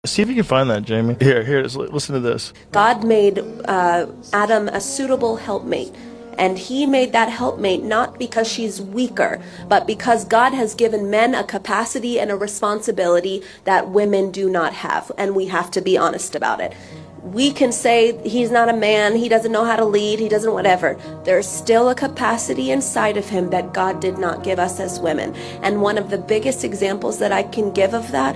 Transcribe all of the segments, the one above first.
See if you can find that, Jamie. Here it is. Listen to this. God made Adam a suitable helpmate. And he made that helpmate not because she's weaker, but because God has given men a capacity and a responsibility that women do not have. And we have to be honest about it. We can say he's not a man, he doesn't know how to lead, he doesn't whatever. There's still a capacity inside of him that God did not give us as women. And one of the biggest examples that I can give of that,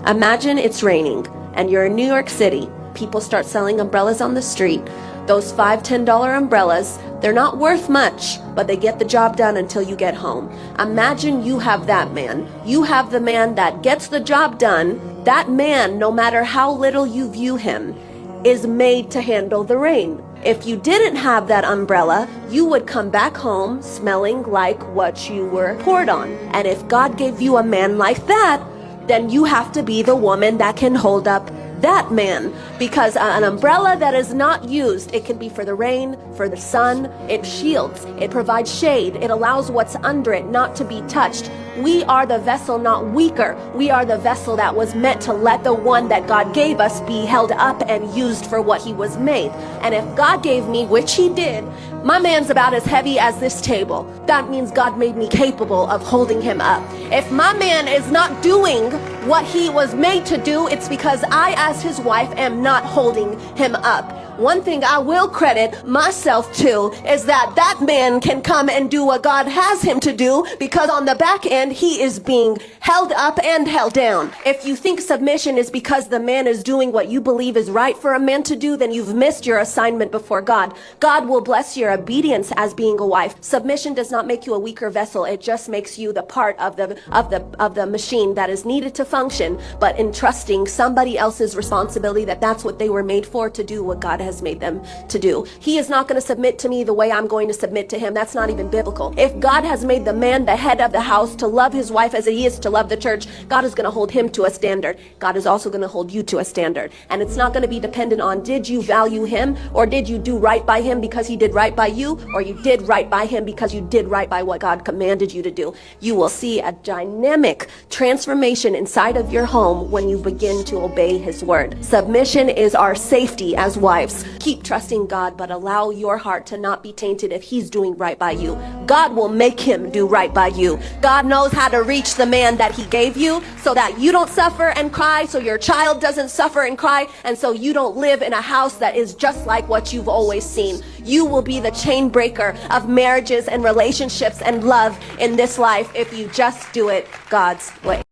imagine it's raining and you're in New York City. People start selling umbrellas on the street. Those $5, $10 umbrellas, they're not worth much, but they get the job done until you get home. Imagine you have that man. You have the man that gets the job done. That man, no matter how little you view him, is made to handle the rain. If you didn't have that umbrella, you would come back home smelling like what you were poured on. And if God gave you a man like that, then you have to be the woman that can hold up that man, because an umbrella that is not used, it can be for the rain, for the sun, it shields, it provides shade, it allows what's under it not to be touched. We are the vessel, not weaker. We are the vessel that was meant to let the one that God gave us be held up and used for what he was made. And if God gave me, which he did, my man's about as heavy as this table. That means God made me capable of holding him up. If my man is not doing what he was made to do, it's because I, as his wife, am not holding him up. One thing I will credit myself to is that that man can come and do what God has him to do, because on the back end, he is being held up and held down. If you think submission is because the man is doing what you believe is right for a man to do, then you've missed your assignment before God. God will bless your obedience as being a wife. Submission does not make you a weaker vessel. It just makes you the part of the machine that is needed to function, but entrusting somebody else's responsibility that's what they were made for, to do what God has made them to do. He is not going to submit to me the way I'm going to submit to him. That's not even biblical. If God has made the man the head of the house to love his wife as he is to love the church, God is going to hold him to a standard. God is also going to hold you to a standard. And it's not going to be dependent on, did you value him, or did you do right by him because he did right by you, or you did right by him because you did right by what God commanded you to do. You will see a dynamic transformation inside of your home when you begin to obey his word. Submission is our safety as wives. Keep trusting God, but allow your heart to not be tainted if he's doing right by you. God will make him do right by you. God knows how to reach the man that he gave you so that you don't suffer and cry, so your child doesn't suffer and cry, and so you don't live in a house that is just like what you've always seen. You will be the chain breaker of marriages and relationships and love in this life if you just do it God's way.